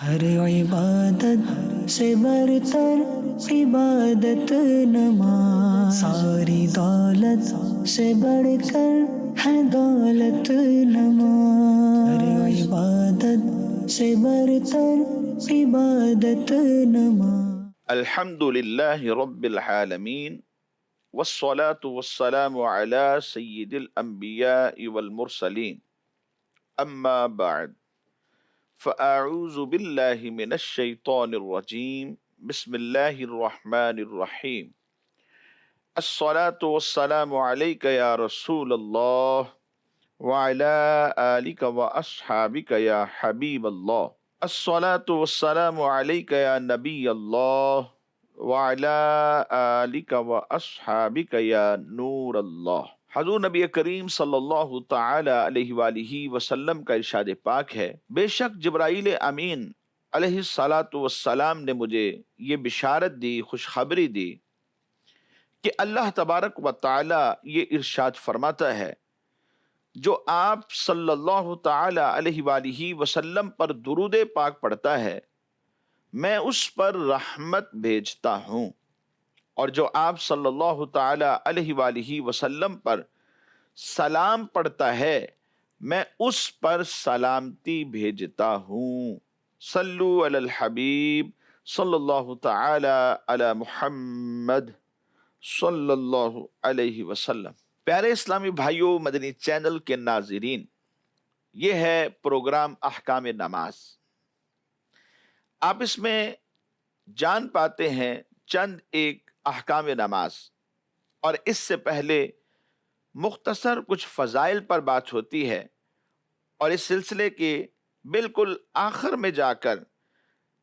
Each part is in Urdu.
ہر عبادت سے برتر عبادت نماز، ساری دولت سے بڑھ کر ہے دولت نماز، ہر عبادت سے برتر عبادت نماز۔ الحمد للہ رب العالمین والصلاة والسلام على سید الانبیاء والمرسلین اما بعد فاعوذ باللہ من الشیطان الرجیم بسم اللہ الرحمن الرحیم الصلاة والسلام علیک یا رسول اللہ وعلى آلک واصحابک یا حبیب اللہ الصلاة والسلام علیک یا نبی اللہ وعلى آلک واصحابک یا نور اللہ۔ حضور نبی کریم صلی اللہ تعالی علیہ وآلہ وسلم کا ارشاد پاک ہے، بے شک جبرائیل امین علیہ الصلاۃ والسلام نے مجھے یہ بشارت دی، خوشخبری دی کہ اللہ تبارک و تعالی یہ ارشاد فرماتا ہے، جو آپ صلی اللہ تعالی علیہ وآلہ وسلم پر درود پاک پڑھتا ہے میں اس پر رحمت بھیجتا ہوں، اور جو آپ صلی اللہ تعالی علیہ وآلہ وسلم پر سلام پڑھتا ہے میں اس پر سلامتی بھیجتا ہوں۔ صلو علی الحبیب صلی اللہ تعالی علی محمد صلی اللہ علیہ وسلم۔ پیارے اسلامی بھائیوں، مدنی چینل کے ناظرین، یہ ہے پروگرام احکام نماز۔ آپ اس میں جان پاتے ہیں چند ایک احکام نماز، اور اس سے پہلے مختصر کچھ فضائل پر بات ہوتی ہے، اور اس سلسلے کے بالکل آخر میں جا کر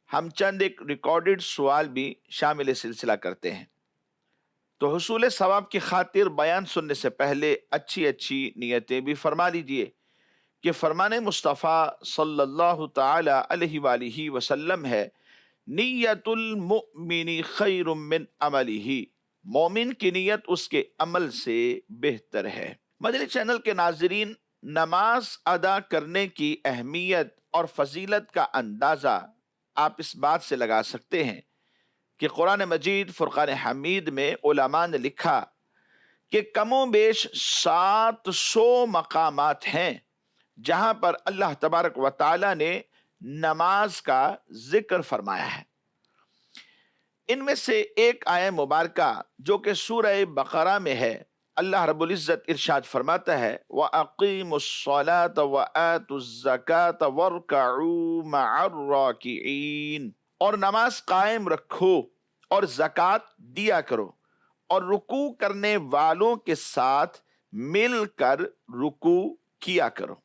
ہم چند ایک ریکارڈڈ سوال بھی شامل سلسلہ کرتے ہیں۔ تو حصول ثواب کی خاطر بیان سننے سے پہلے اچھی اچھی نیتیں بھی فرما لیجئے کہ فرمان مصطفیٰ صلی اللہ تعالی علیہ وآلہ وسلم ہے، نیت المؤمن خیر من عملہ، مومن کی نیت اس کے عمل سے بہتر ہے۔ مدنی چینل کے ناظرین، نماز ادا کرنے کی اہمیت اور فضیلت کا اندازہ آپ اس بات سے لگا سکتے ہیں کہ قرآن مجید فرقان حمید میں علماء نے لکھا کہ کم و بیش 700 مقامات ہیں جہاں پر اللہ تبارک و تعالی نے نماز کا ذکر فرمایا ہے۔ ان میں سے ایک آیہ مبارکہ جو کہ سورہ بقرہ میں ہے، اللہ رب العزت ارشاد فرماتا ہے، وَأَقِيمُوا الصَّلَاةَ وَآتُوا الزَّكَاةَ وَارْكَعُوا مَعَ الرَّاكِعِينَ، اور نماز قائم رکھو اور زکوٰۃ دیا کرو اور رکوع کرنے والوں کے ساتھ مل کر رکوع کیا کرو۔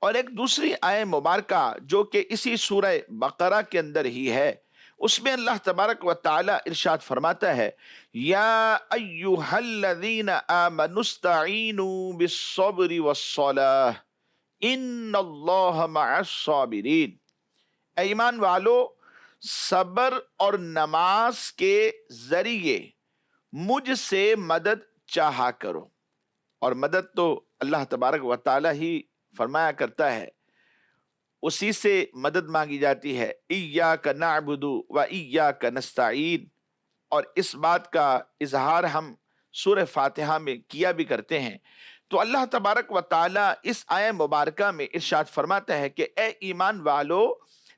اور ایک دوسری آیہ مبارکہ جو کہ اسی سورہ بقرہ کے اندر ہی ہے، اس میں اللہ تبارک و تعالی ارشاد فرماتا ہے، یا ایھا الذین آمنوا استعینوا بالصبر والصلاۃ ان اللہ مع الصابرین، اے ایمان والو صبر اور نماز کے ذریعے مجھ سے مدد چاہا کرو۔ اور مدد تو اللہ تبارک و تعالی ہی فرمایا کرتا ہے، اسی سے مدد مانگی جاتی ہے، ایاک نعبد و ایاک نستعین، اور اس بات کا اظہار ہم سورہ فاتحہ میں کیا بھی کرتے ہیں۔ تو اللہ تبارک و تعالی اس آیہ مبارکہ میں ارشاد فرماتا ہے کہ اے ایمان والو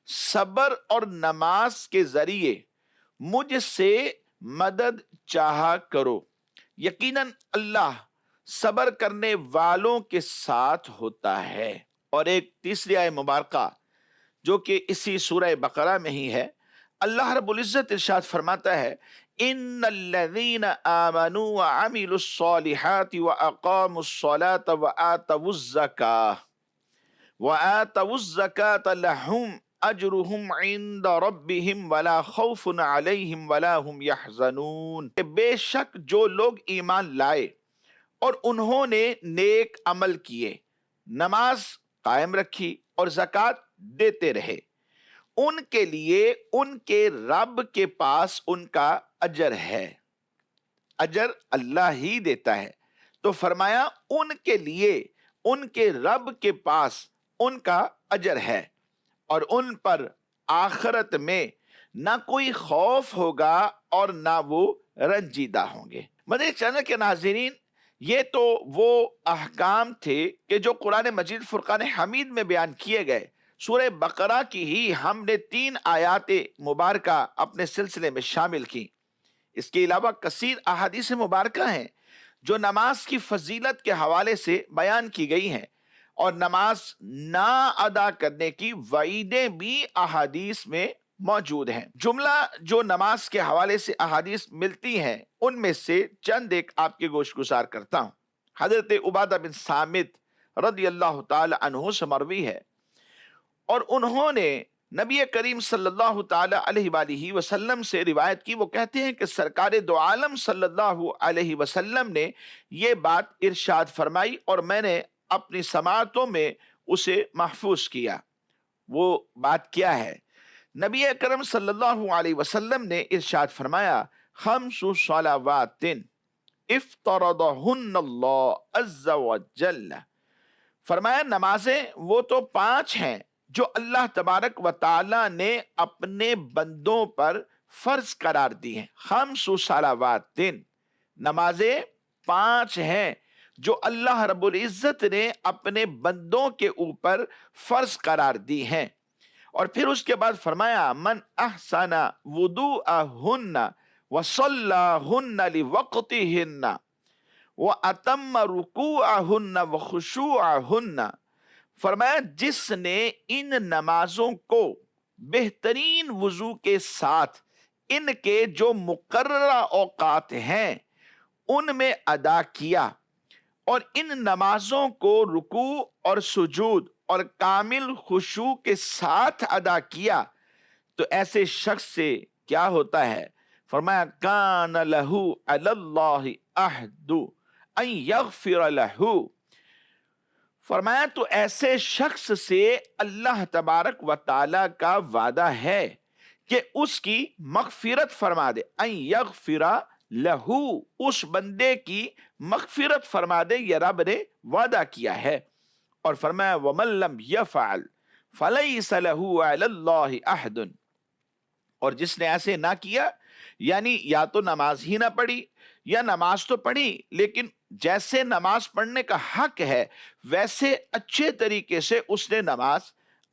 صبر اور نماز کے ذریعے مجھ سے مدد چاہا کرو، یقیناً اللہ صبر کرنے والوں کے ساتھ ہوتا ہے۔ اور ایک تیسری آیہ مبارکہ جو کہ اسی سورہ بقرہ میں ہی ہے، اللہ رب العزت ارشاد فرماتا ہے، ان الذین آمنوا وعملوا الصالحات واقاموا الصلاة وآتوا الزکاة لهم اجرهم عند ربهم ولا خوف علیہم ولا هم یحزنون، کہ بے شک جو لوگ ایمان لائے اور انہوں نے نیک عمل کیے، نماز قائم رکھی اور زکوٰۃ دیتے رہے، ان کے لیے ان کے رب کے پاس ان کا اجر ہے۔ اجر اللہ ہی دیتا ہے، تو فرمایا ان کے لیے ان کے رب کے پاس ان کا اجر ہے، اور ان پر آخرت میں نہ کوئی خوف ہوگا اور نہ وہ رنجیدہ ہوں گے۔ مدنی چینل کے ناظرین، یہ تو وہ احکام تھے کہ جو قرآن مجید فرقان حمید میں بیان کیے گئے۔ سورہ بقرہ کی ہی ہم نے 3 آیات مبارکہ اپنے سلسلے میں شامل کی۔ اس کے علاوہ کثیر احادیث مبارکہ ہیں جو نماز کی فضیلت کے حوالے سے بیان کی گئی ہیں، اور نماز نہ ادا کرنے کی وعیدیں بھی احادیث میں موجود ہیں۔ جملہ جو نماز کے حوالے سے احادیث ملتی ہیں ان میں سے چند ایک آپ کے گوش گزار کرتا ہوں۔ حضرت عبادہ بن صامت رضی اللہ تعالی عنہ سے مروی ہے، اور انہوں نے نبی کریم صلی اللہ تعالی علیہ وآلہ وسلم سے روایت کی۔ وہ کہتے ہیں کہ سرکار دو عالم صلی اللہ علیہ وسلم نے یہ بات ارشاد فرمائی، اور میں نے اپنی سماعتوں میں اسے محفوظ کیا۔ وہ بات کیا ہے؟ نبی اکرم صلی اللہ علیہ وسلم نے ارشاد فرمایا، خمس صلوات افترضہن اللہ عز وجل۔ فرمایا نمازیں وہ تو 5 ہیں جو اللہ تبارک و تعالی نے اپنے بندوں پر فرض قرار دی ہیں۔ خمس صلوات، نمازیں 5 ہیں جو اللہ رب العزت نے اپنے بندوں کے اوپر فرض قرار دی ہیں۔ اور پھر اس کے بعد فرمایا، من احسن وضوءہن وصلاہن لوقتہن واتم رکوعہن وخشوعہن۔ فرمایا جس نے ان نمازوں کو بہترین وضو کے ساتھ ان کے جو مقررہ اوقات ہیں ان میں ادا کیا، اور ان نمازوں کو رکوع اور سجود اور کامل خشوع کے ساتھ ادا کیا، تو ایسے شخص سے کیا ہوتا ہے؟ فرمایا کان لہ علی اللہ عہد ان یغفر لہ۔ فرمایا تو ایسے شخص سے اللہ تبارک و تعالی کا وعدہ ہے کہ اس کی مغفرت فرما دے۔ ان یغفر لہ، اس بندے کی مغفرت فرما دے، یہ رب نے وعدہ کیا ہے۔ اور فرمایا ومن لم یفعل فلیس لہ علی اللہ عہد۔ اور جس نے ایسے نہ کیا، یعنی یا تو نماز ہی نہ پڑھی، یا نماز تو پڑھی لیکن جیسے نماز پڑھنے کا حق ہے ویسے اچھے طریقے سے اس نے نماز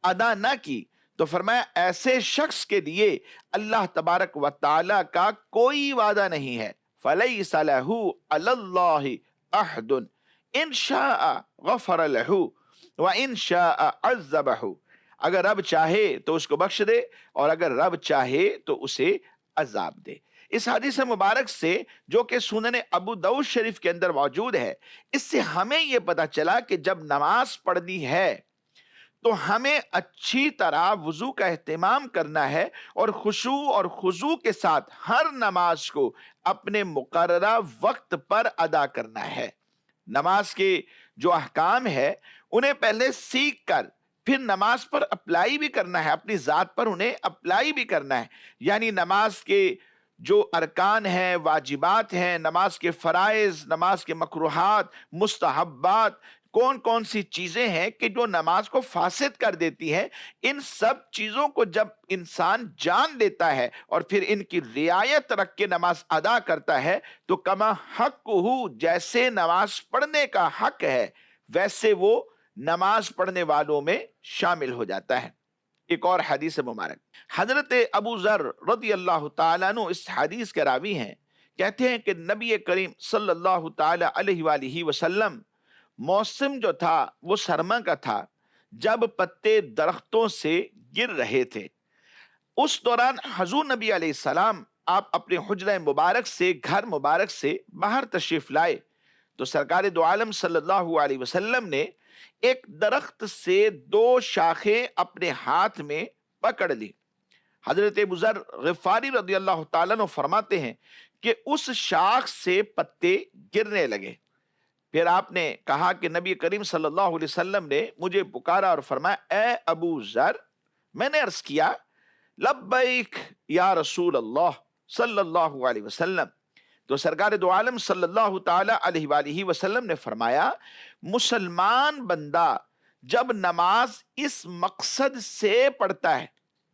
ادا نہ کی، تو فرمایا ایسے شخص کے لیے اللہ تبارک و تعالی کا کوئی وعدہ نہیں ہے۔ فلیس لہ علی اللہ عہد ان شاء غفر لہ وان شاء عذبہ۔ اگر رب چاہے تو اس کو بخش دے، اور اگر رب چاہے تو اسے عذاب دے۔ اس حدیث مبارک سے جو کہ سنن ابو داؤد شریف کے اندر موجود ہے، اس سے ہمیں یہ پتا چلا کہ جب نماز پڑھنی ہے تو ہمیں اچھی طرح وضو کا اہتمام کرنا ہے، اور خشوع اور خضوع کے ساتھ ہر نماز کو اپنے مقررہ وقت پر ادا کرنا ہے۔ نماز کے جو احکام ہے انہیں پہلے سیکھ کر پھر نماز پر اپلائی بھی کرنا ہے، اپنی ذات پر انہیں اپلائی بھی کرنا ہے۔ یعنی نماز کے جو ارکان ہیں، واجبات ہیں، نماز کے فرائض، نماز کے مکروہات، مستحبات، کون کون سی چیزیں ہیں کہ جو نماز کو فاسد کر دیتی ہیں، ان سب چیزوں کو جب انسان جان لیتا ہے اور پھر ان کی رعایت رکھ کے نماز ادا کرتا ہے، تو کما حق ہو، جیسے نماز پڑھنے کا حق ہے ویسے وہ نماز پڑھنے والوں میں شامل ہو جاتا ہے۔ ایک اور حدیث مبارک، حضرت ابو ذر رضی اللہ تعالیٰ عنہ اس حدیث کے راوی ہیں، کہتے ہیں کہ نبی کریم صلی اللہ تعالی علیہ وآلہ وسلم، موسم جو تھا وہ سرما کا تھا، جب پتے درختوں سے گر رہے تھے۔ اس دوران حضور نبی علیہ السلام آپ اپنے حجرہ مبارک سے، گھر مبارک سے باہر تشریف لائے، تو سرکار دو عالم صلی اللہ علیہ وسلم نے ایک درخت سے 2 شاخیں اپنے ہاتھ میں پکڑ لی۔ حضرت ابو ذر غفاری رضی اللہ تعالیٰ عنہ فرماتے ہیں کہ اس شاخ سے پتے گرنے لگے۔ پھر آپ نے کہا کہ نبی کریم صلی اللہ علیہ وسلم نے مجھے پکارا اور فرمایا، اے ابو ذر۔ میں نے عرض کیا، لبیک یا رسول اللہ صلی اللہ علیہ وسلم۔ تو سرکار دو عالم صلی اللہ تعالی علیہ وآلہ وسلم نے فرمایا، مسلمان بندہ جب نماز اس مقصد سے پڑھتا ہے،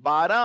12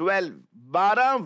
12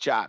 4,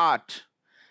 8,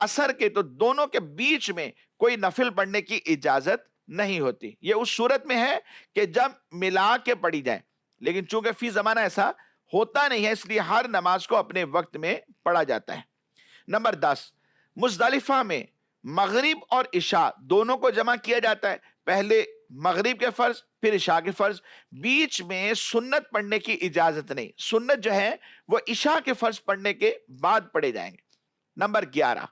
اثر کے تو دونوں کے بیچ میں کوئی نفل پڑھنے کی اجازت نہیں ہوتی. یہ اس صورت میں ہے کہ جب ملا کے پڑھی جائے، لیکن چونکہ فی زمانہ ایسا ہوتا نہیں ہے، اس لیے ہر نماز کو اپنے وقت میں پڑھا جاتا ہے. نمبر 10، مزدلفہ میں مغرب اور عشاء دونوں کو جمع کیا جاتا ہے. پہلے مغرب کے فرض، پھر عشاء کے فرض. بیچ میں سنت پڑھنے کی اجازت نہیں. سنت جو ہے وہ عشاء کے فرض پڑھنے کے بعد پڑھے جائیں گے. نمبر 11،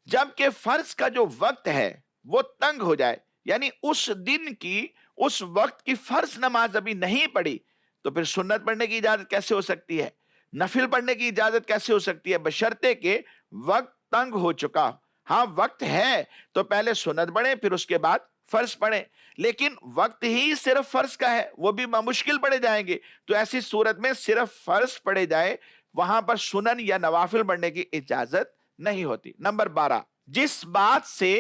جبکہ فرض کا جو وقت ہے وہ تنگ ہو جائے، یعنی اس دن کی اس وقت کی فرض نماز ابھی نہیں پڑھی، تو پھر سنت پڑھنے کی اجازت کیسے ہو سکتی ہے، نفل پڑھنے کی اجازت کیسے ہو سکتی ہے، بشرطے کہ وقت تنگ ہو چکا. ہاں وقت ہے تو پہلے سنت پڑھیں، پھر اس کے بعد فرض پڑھیں، لیکن وقت ہی صرف فرض کا ہے، وہ بھی مشکل پڑھے جائیں گے، تو ایسی صورت میں صرف فرض پڑھے جائے، وہاں پر سنن یا نوافل پڑھنے کی اجازت نہیں ہوتی. نمبر 12، جس بات سے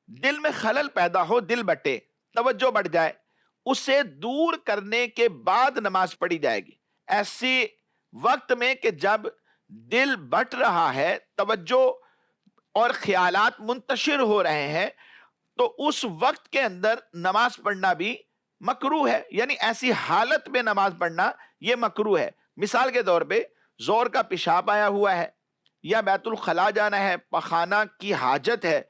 دل میں خلل پیدا ہو، دل بٹے، توجہ بڑھ جائے، اسے دور کرنے کے بعد نماز پڑھی جائے گی. ایسی وقت میں کہ جب دل بٹ رہا ہے، توجہ اور خیالات منتشر ہو رہے ہیں، تو اس وقت کے اندر نماز پڑھنا بھی مکروہ ہے. یعنی ایسی حالت میں نماز پڑھنا یہ مکروہ ہے. مثال کے طور پہ زور کا پیشاب آیا ہوا ہے، یا بیت الخلا جانا ہے، پخانہ کی حاجت ہے،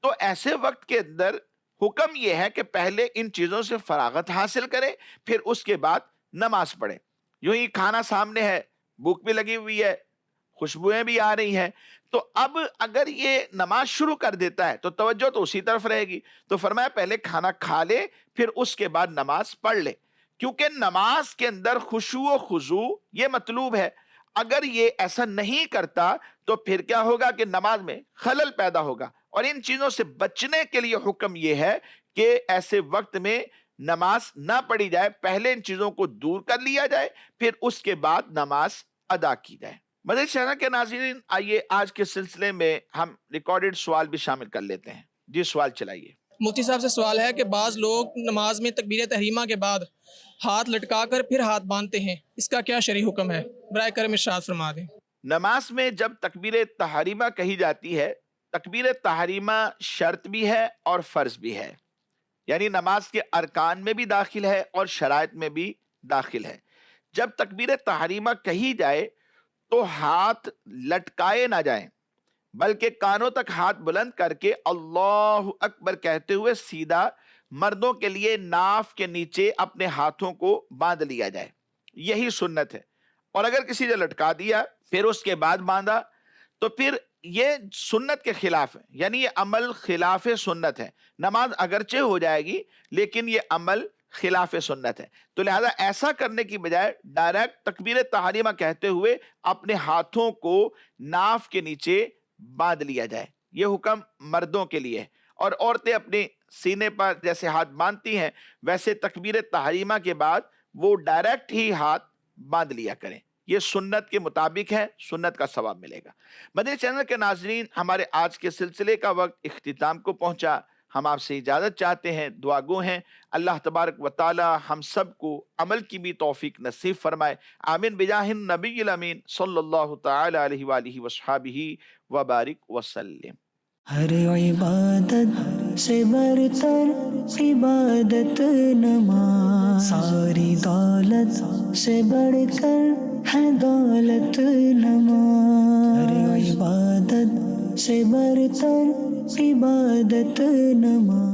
تو ایسے وقت کے اندر حکم یہ ہے کہ پہلے ان چیزوں سے فراغت حاصل کرے، پھر اس کے بعد نماز پڑھے. یوں ہی کھانا سامنے ہے، بھوک بھی لگی ہوئی ہے، خوشبوئیں بھی آ رہی ہیں، تو اب اگر یہ نماز شروع کر دیتا ہے تو توجہ تو اسی طرف رہے گی. تو فرمایا پہلے کھانا کھا لے، پھر اس کے بعد نماز پڑھ لے، کیونکہ نماز کے اندر خشوع و خضوع یہ مطلوب ہے. اگر یہ ایسا نہیں کرتا تو پھر کیا ہوگا کہ نماز میں خلل پیدا ہوگا. اور ان چیزوں سے بچنے کے لیے حکم یہ ہے کہ ایسے وقت میں نماز نہ پڑھی جائے، پہلے ان چیزوں کو دور کر لیا جائے، پھر اس کے بعد نماز ادا کی جائے. مدنی چینل کے ناظرین، آئیے آج کے سلسلے میں ہم ریکارڈڈ سوال بھی شامل کر لیتے ہیں. جی سوال چلائیے. مفتی صاحب سے سوال ہے کہ بعض لوگ نماز میں تکبیر تحریمہ کے بعد ہاتھ لٹکا کر پھر ہاتھ باندھتے ہیں، اس کا کیا شرعی حکم ہے؟ برائے کرم ارشاد فرما دیں. نماز میں جب تکبیر تحریمہ کہی جاتی ہے، تکبیر تحریمہ شرط بھی ہے اور فرض بھی ہے، یعنی نماز کے ارکان میں بھی داخل ہے اور شرائط میں بھی داخل ہے. جب تکبیر تحریمہ کہی جائے تو ہاتھ لٹکائے نہ جائیں، بلکہ کانوں تک ہاتھ بلند کر کے اللہ اکبر کہتے ہوئے سیدھا مردوں کے لیے ناف کے نیچے اپنے ہاتھوں کو باندھ لیا جائے. یہی سنت ہے. اور اگر کسی نے لٹکا دیا پھر اس کے بعد باندھا تو پھر یہ سنت کے خلاف ہے، یعنی یہ عمل خلاف سنت ہے. نماز اگرچہ ہو جائے گی لیکن یہ عمل خلاف سنت ہے. تو لہذا ایسا کرنے کی بجائے ڈائریکٹ تکبیر تحریمہ کہتے ہوئے اپنے ہاتھوں کو ناف کے نیچے باندھ لیا جائے. یہ حکم مردوں کے لیے ہے، اور عورتیں اپنے سینے پر جیسے ہاتھ باندھتی ہیں ویسے تکبیر تحریمہ کے بعد وہ ڈائریکٹ ہی ہاتھ باندھ لیا کریں. یہ سنت کے مطابق ہے، سنت کا ثواب ملے گا. مدنی چینل کے ناظرین، ہمارے آج کے سلسلے کا وقت اختتام کو پہنچا. ہم آپ سے اجازت چاہتے ہیں، دعا گو ہیں اللہ تبارک و تعالی ہم سب کو عمل کی بھی توفیق نصیب فرمائے. آمین بجاہ النبی الامین صلی اللہ تعالی علیہ وآلہ وصحبہ وبارک وسلم. ہر عبادت سے برتر عبادت نماز، ساری دولت سے بڑھ کر ہے دولت نماز. ہر عبادت سے برتر عبادت نماز.